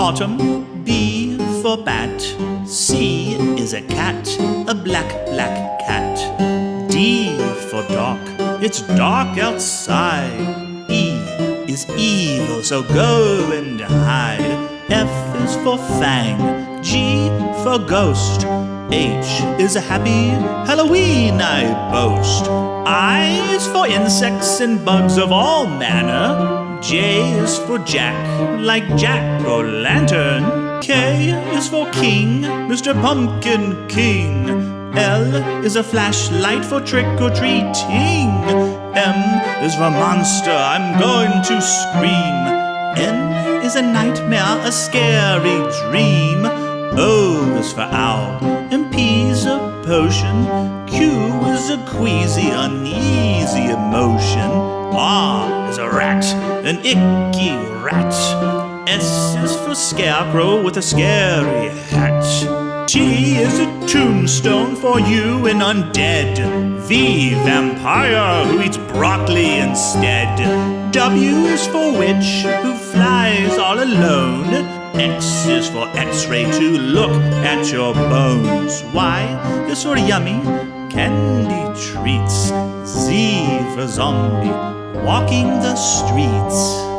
autumn. B for bat. C is a cat, a black cat. D for dark. It's dark outside. E is evil, so go and hide. F is for fang. G for ghost. H is a happy Halloween, I boast. I is for insects and bugs of all manner. J is for Jack, like Jack-o'-lantern. K is for king, Mr. Pumpkin King. L is a flashlight for trick-or-treating. M is for monster, I'm going to scream. N is a nightmare, a scary dream. O is for owl, and P is a potion. Q is a queasy, uneasy emotion. R is a rat, an icky rat. S is for scarecrow with a scary hat. T is a tombstone for you and undead. V, vampire who eats broccoli instead. W is for witch who flies all alone. X is for X-ray to look at your bones. Y is for yummy candy treats. Z for zombie walking the streets.